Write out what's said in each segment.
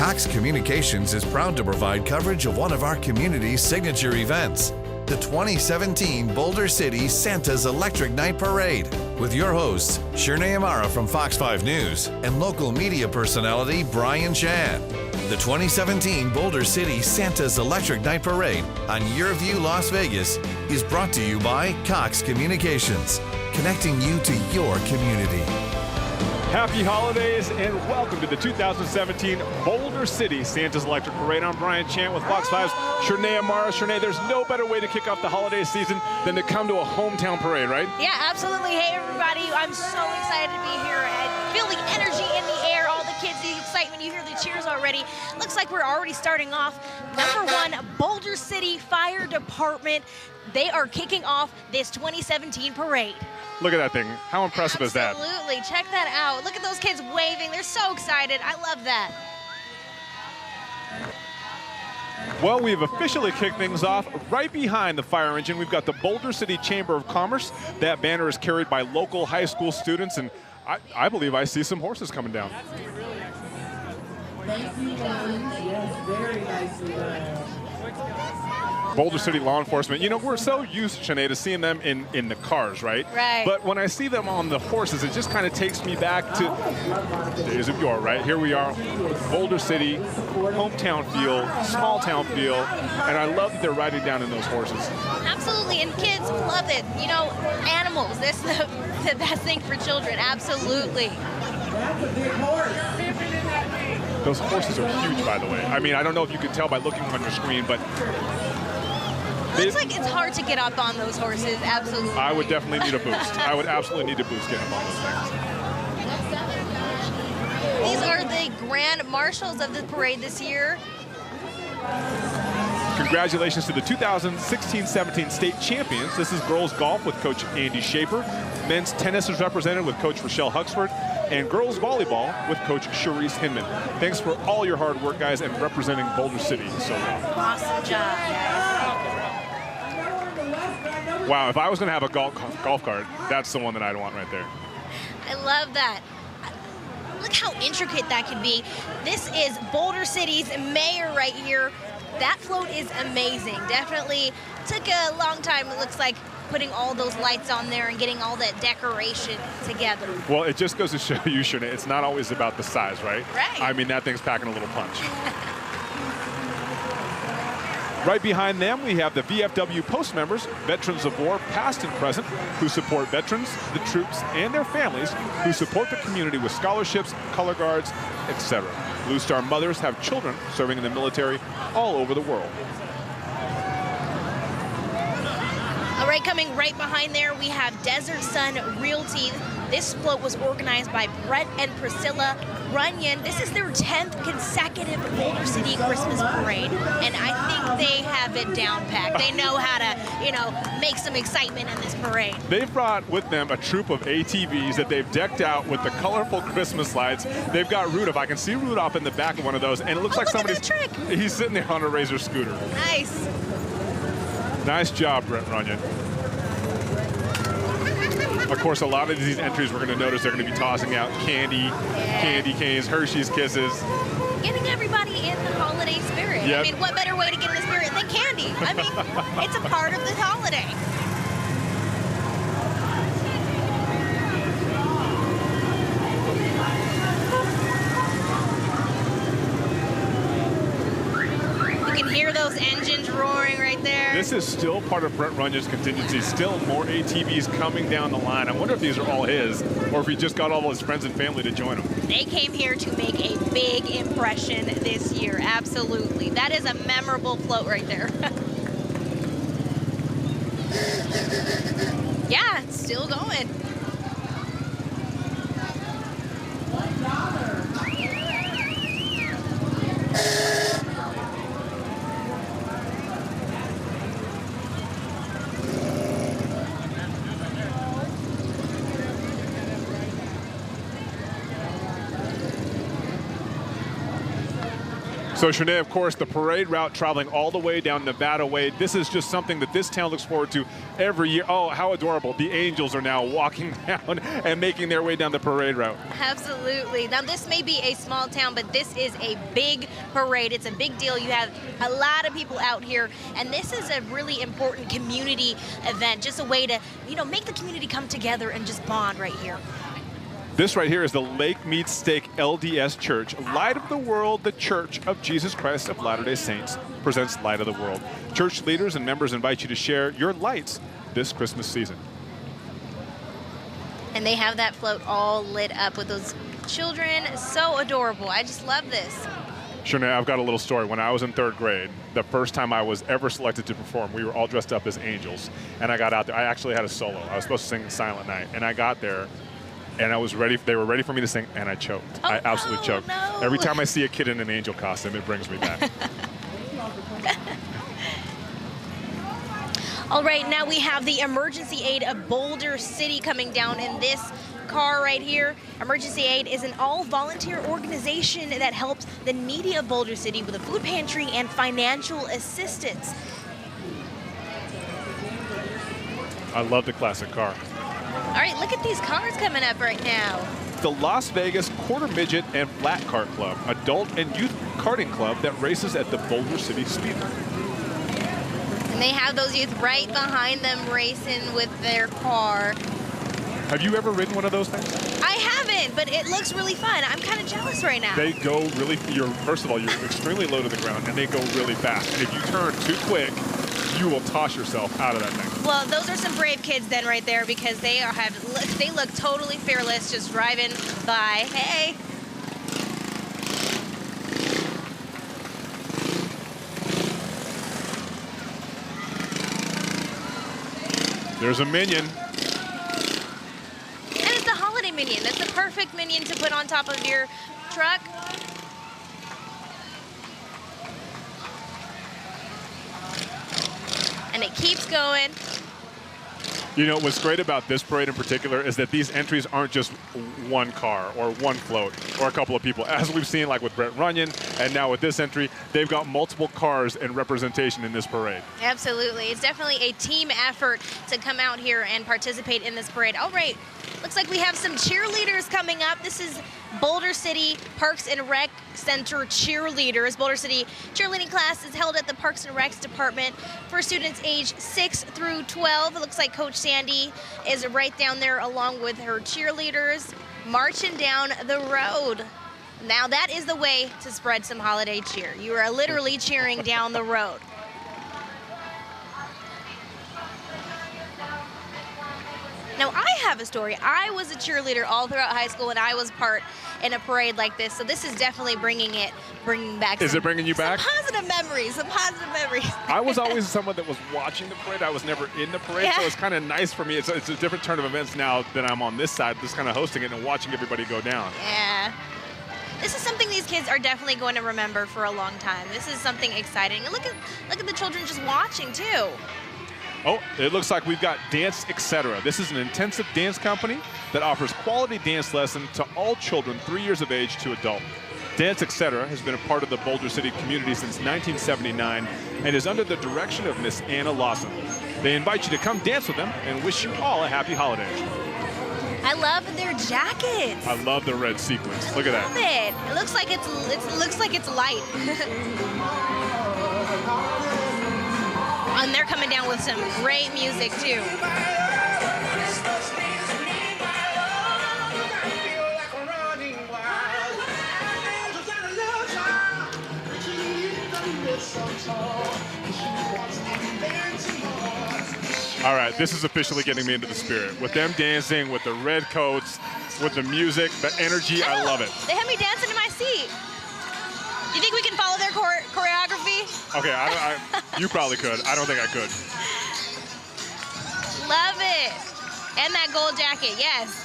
Cox Communications is proud to provide coverage of one of our community's signature events, the 2017 Boulder City Santa's Electric Night Parade, with your hosts, Shernay Amara from Fox 5 News and local media personality Brian Chan. The 2017 Boulder City Santa's Electric Night Parade on Your View Las Vegas is brought to you by Cox Communications, connecting you to your community. Happy holidays and welcome to the 2017 Boulder City Santa's Electric Parade. I'm Brian Chant with Fox 5's Shernay Amara. Shernay, there's no better way to kick off the holiday season than to come to a hometown parade, right? Yeah, absolutely. Hey, everybody. I'm so excited to be here and feel the energy in the air, all the kids, the excitement. You hear the cheers already. Looks like we're already starting off. Number one, Boulder City Fire Department. They are kicking off this 2017 parade. Look at that thing. How impressive is that? Absolutely. Check that out. Look at those kids waving. They're so excited. I love that. Well, we've officially kicked things off. Right behind the fire engine, we've got the Boulder City Chamber of Commerce. That banner is carried by local high school students, and I believe I see some horses coming down. Thank you, yes, very nicely done. Boulder City law enforcement, you know, we're so used, Shanae, to seeing them in the cars, right? Right. But when I see them on the horses, it just kind of takes me back to days of yore, right? Here we are, Boulder City, hometown feel, small town feel, and I love that they're riding down in those horses. Absolutely, and kids love it. You know, animals, that's the best thing for children, absolutely. That's a big horse. Those horses are huge, by the way. I mean, I don't know if you can tell by looking on your screen, but looks like it's hard to get up on those horses, absolutely. I would definitely need a boost. I would absolutely need a boost getting up on those things. These are the grand marshals of the parade this year. Congratulations to the 2016-17 state champions. This is girls golf with Coach Andy Schaefer. Men's tennis is represented with Coach Rochelle Huxford. And girls volleyball with Coach Charisse Hinman. Thanks for all your hard work, guys, and representing Boulder City so well. Awesome job, guys. Wow, if I was going to have a golf cart, that's the one that I'd want right there. I love that. Look how intricate that can be. This is Boulder City's mayor right here. That float is amazing. Definitely took a long time, it looks like, putting all those lights on there and getting all that decoration together. Well, it just goes to show you, Shernay, it's not always about the size, right? Right. I mean, that thing's packing a little punch. Right behind them, we have the VFW Post members, veterans of war, past and present, who support veterans, the troops, and their families, who support the community with scholarships, color guards, etc. Blue Star mothers have children serving in the military all over the world. All right, coming right behind there, we have Desert Sun Realty. This float was organized by Brett and Priscilla Runyon. This is their 10th consecutive Boulder City Christmas parade, and I think they have it down packed. They know how to, you know, make some excitement in this parade. They've brought with them a troop of ATVs that they've decked out with the colorful Christmas lights. They've got Rudolph. I can see Rudolph in the back of one of those, and it looks like somebody's trick. He's sitting there on a Razor scooter. Nice. Nice job, Brett Runyon. Of course, a lot of these entries we're going to notice they're going to be tossing out candy, candy canes, Hershey's Kisses. Getting everybody in the holiday spirit. Yep. I mean, what better way to get in the spirit than candy? I mean, it's a part of the holiday. You can hear those engines roaring right there. This is still part of Brett Runyon's contingency. Still more ATVs coming down the line. I wonder if these are all his, or if he just got all his friends and family to join him. They came here to make a big impression this year. Absolutely. That is a memorable float right there. Yeah, it's still going. So, Shanae, of course, the parade route traveling all the way down Nevada Way. This is just something that this town looks forward to every year. Oh, how adorable. The angels are now walking down and making their way down the parade route. Absolutely. Now, this may be a small town, but this is a big parade. It's a big deal. You have a lot of people out here, and this is a really important community event, just a way to, make the community come together and just bond right here. This right here is the Lake Mead Stake LDS Church. Light of the World, the Church of Jesus Christ of Latter-day Saints, presents Light of the World. Church leaders and members invite you to share your lights this Christmas season. And they have that float all lit up with those children. So adorable. I just love this. Shanae, I've got a little story. When I was in 3rd grade, the first time I was ever selected to perform, we were all dressed up as angels. And I got out there. I actually had a solo. I was supposed to sing Silent Night. And I got there. And I was ready. They were ready for me to sing, and I choked. I absolutely choked. No. Every time I see a kid in an angel costume, it brings me back. All right, now we have the emergency aid of Boulder City coming down in this car right here. Emergency Aid is an all-volunteer organization that helps the needy of Boulder City with a food pantry and financial assistance. I love the classic car. All right, look at these cars coming up right now. The Las Vegas Quarter Midget and Flat Kart Club, adult and youth karting club that races at the Boulder City Speedway. And they have those youth right behind them racing with their car. Have you ever ridden one of those things? I haven't, but it looks really fun. I'm kind of jealous right now. They go really, first of all, you're extremely low to the ground, and they go really fast. And if you turn too quick, you will toss yourself out of that thing. Well, those are some brave kids then right there, because they look totally fearless just driving by. Hey. There's a minion. And it's the holiday minion. That's the perfect minion to put on top of your truck. And it keeps going. You know, what's great about this parade in particular is that these entries aren't just one car or one float or a couple of people. As we've seen, like with Brett Runyon, and now with this entry, they've got multiple cars in representation in this parade. Absolutely. It's definitely a team effort to come out here and participate in this parade. All right, looks like we have some cheerleaders coming up. This is Boulder City Parks and Rec Center cheerleaders. Boulder City cheerleading class is held at the Parks and Recs department for students age 6 through 12. It looks like Coach Sandy is right down there along with her cheerleaders marching down the road. Now that is the way to spread some holiday cheer. You are literally cheering down the road. Now, I have a story. I was a cheerleader all throughout high school, and I was part in a parade like this. So this is definitely bringing back. Is it bringing you back? Some positive memories. I was always someone that was watching the parade. I was never in the parade, Yeah. so it's kind of nice for me. It's a different turn of events now that I'm on this side, just kind of hosting it and watching everybody go down. Yeah. This is something these kids are definitely going to remember for a long time. This is something exciting. And look at the children just watching too. Oh, it looks like we've got Dance Etc. This is an intensive dance company that offers quality dance lessons to all children 3 years of age to adult. Dance Etc. has been a part of the Boulder City community since 1979 and is under the direction of Miss Anna Lawson. They invite you to come dance with them and wish you all a happy holiday. I love their jackets. I love the red sequins. Look at that. I love it. It looks like it's light. And they're coming down with some great music too. All right, this is officially getting me into the spirit. With them dancing, with the red coats, with the music, the energy, I love it. They have me dancing in my seat. You think we can follow their choreography? Okay, you probably could. I don't think I could. Love it. And that gold jacket, yes.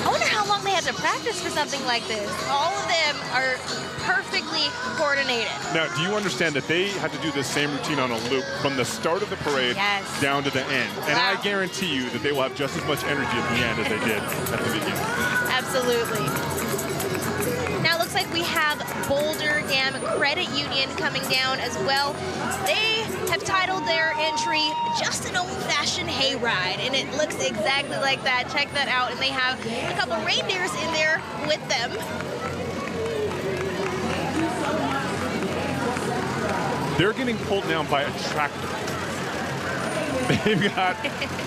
I wonder how long they had to practice for something like this. All of them are perfectly coordinated. Now, do you understand that they had to do this same routine on a loop from the start of the parade down to the end? And Wow. I guarantee you that they will have just as much energy at the end as they did at the beginning. Absolutely. Now it looks like we have Boulder Dam Credit Union coming down as well. They have titled their entry Just an Old-Fashioned Hayride, and it looks exactly like that. Check that out. And they have a couple reindeers in there with them. They're getting pulled down by a tractor.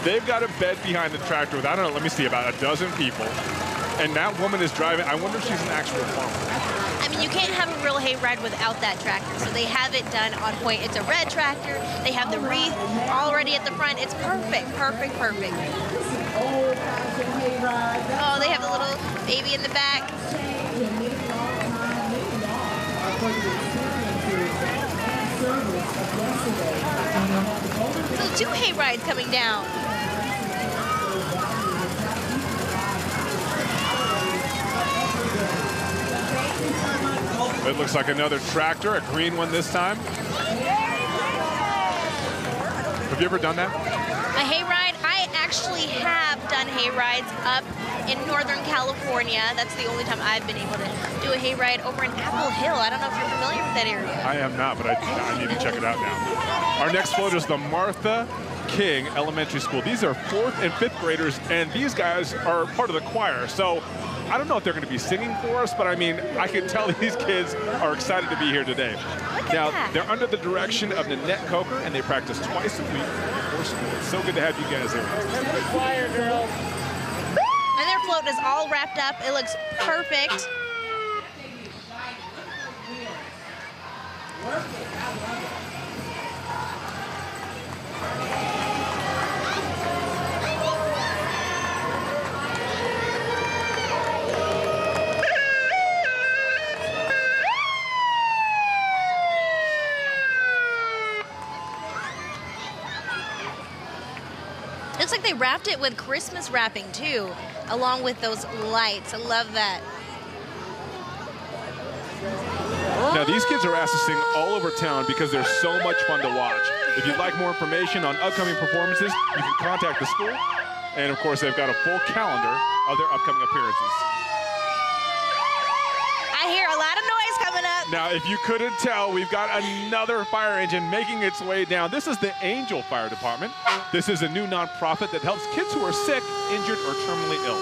They've got a bed behind the tractor with, I don't know, let me see, about a dozen people. And that woman is driving. I wonder if she's an actual farmer. I mean, you can't have a real hayride without that tractor, so they have it done on point. It's a red tractor. They have the wreath already at the front. It's perfect, perfect, perfect. Oh, they have the little baby in the back. So 2 hayrides coming down. It looks like another tractor, a green one this time. Have you ever done that? A hayride? I actually have done hayrides up in Northern California. That's the only time I've been able to do a hayride over in Apple Hill. I don't know if you're familiar with that area. I am not, but I need to check it out now. Our next float is the Martha King Elementary School. These are 4th and 5th graders, and these guys are part of the choir. So I don't know if they're going to be singing for us, but I mean, I can tell these kids are excited to be here today. Now, they're under the direction of Nanette Coker, and they practice twice a week before school. It's so good to have you guys here. Choir girls. And their float is all wrapped up. It looks perfect. Looks like they wrapped it with Christmas wrapping too, along with those lights. I love that. Now, these kids are asked to sing all over town because they're so much fun to watch. If you'd like more information on upcoming performances, you can contact the school. And of course, they've got a full calendar of their upcoming appearances. I hear a lot of noise coming up. Now, if you couldn't tell, we've got another fire engine making its way down. This is the Angel Fire Department. This is a new nonprofit that helps kids who are sick, injured, or terminally ill.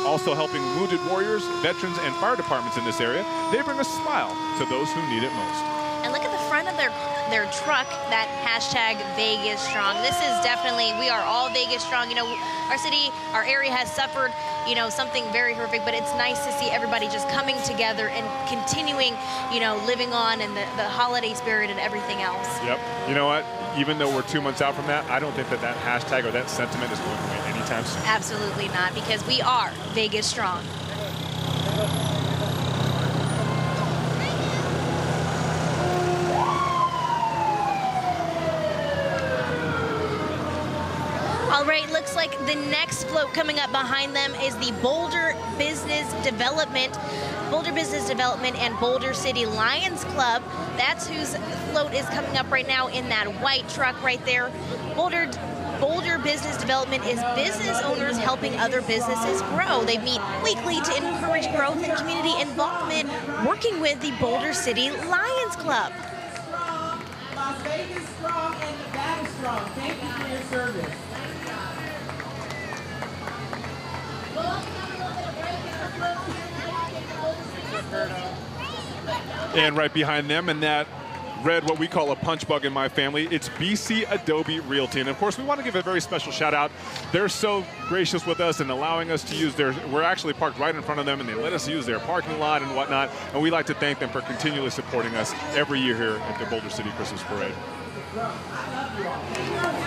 Also helping wounded warriors, veterans, and fire departments in this area. They bring a smile to those who need it most. And look at the front of their truck, that hashtag Vegas Strong. This is definitely, we are all Vegas Strong. You know, our city, our area has suffered, you know, something very horrific, but it's nice to see everybody just coming together and continuing, you know, living on, and the holiday spirit and everything else. Yep. You know what? Even though we're 2 months out from that, I don't think that that hashtag or that sentiment is going away anytime soon. Absolutely not, because we are Vegas Strong. All right, looks like the next float coming up behind them is the Boulder Business Development. Boulder Business Development and Boulder City Lions Club. That's whose float is coming up right now in that white truck right there. Boulder Business Development is business owners helping other businesses grow. They meet weekly to encourage growth and community involvement, working with the Boulder City Lions Club. Las Vegas strong and Nevada strong. Thank you for your service. And right behind them in that red, what we call a punch bug in my family, it's BC Adobe Realty. And of course, we want to give a very special shout out. They're so gracious with us and allowing us to use we're actually parked right in front of them, and they let us use their parking lot and whatnot. And we like to thank them for continually supporting us every year here at the Boulder City Christmas Parade.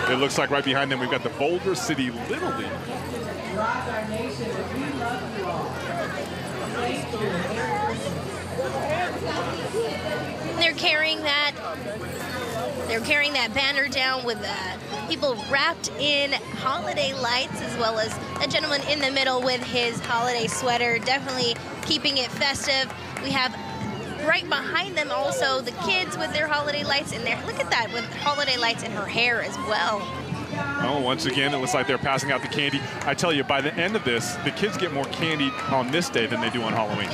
It looks like right behind them, we've got the Boulder City Little League. Rock our nation, and we love you all. Thank you. They're carrying that They're carrying that banner down with people wrapped in holiday lights, as well as a gentleman in the middle with his holiday sweater, definitely keeping it festive. We have right behind them also the kids with their holiday lights in there. Look at that, with holiday lights in her hair as well. Oh, once again, it looks like they're passing out the candy. I tell you, by the end of this, the kids get more candy on this day than they do on Halloween.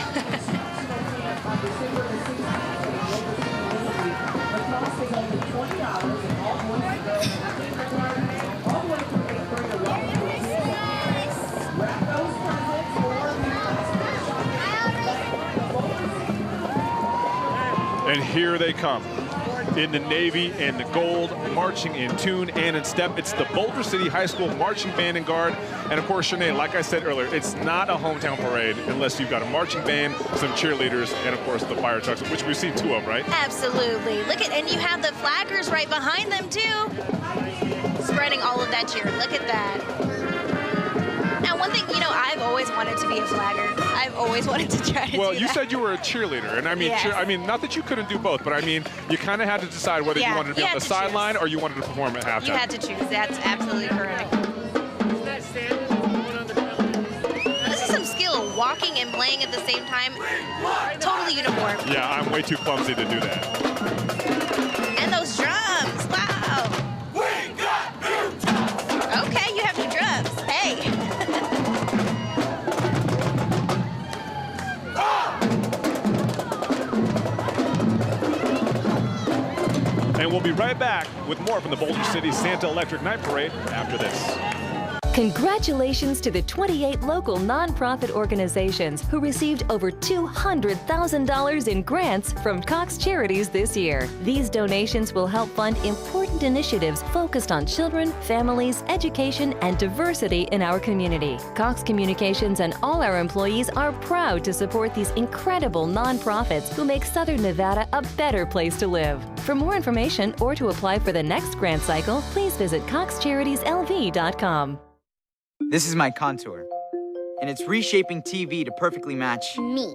And here they come in the navy and the gold, marching in tune and in step. It's the Boulder City High School Marching Band and Guard. And of course, Shanae, like I said earlier, it's not a hometown parade unless you've got a marching band, some cheerleaders, and of course the fire trucks, which we've seen 2 of, right? Absolutely. Look at, and you have the flaggers right behind them too, spreading all of that cheer. Look at that. Now, one thing, you know, I've always wanted to be a flagger. I've always wanted to try to do Well, that. you said you were a cheerleader, and I mean, Yes. I mean, not that you couldn't do both, but I mean, you kind of had to decide whether you wanted to be on the sideline or you wanted to perform at halftime. You had to choose. That's absolutely correct. This is some skill, walking and playing at the same time. Totally uniform. Yeah, I'm way too clumsy to do that. And those drums, wow. Okay, you have your drums. Hey. And we'll be right back with more from the Boulder City Santa Electric Night Parade after this. Congratulations to the 28 local nonprofit organizations who received over $200,000 in grants from Cox Charities this year. These donations will help fund important initiatives focused on children, families, education, and diversity in our community. Cox Communications and all our employees are proud to support these incredible nonprofits who make Southern Nevada a better place to live. For more information or to apply for the next grant cycle, please visit coxcharitieslv.com. This is my contour, and it's reshaping TV to perfectly match me.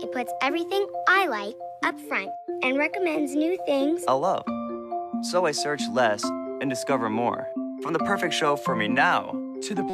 It puts everything I like up front and recommends new things I love. So I search less and discover more. From the perfect show for me now to the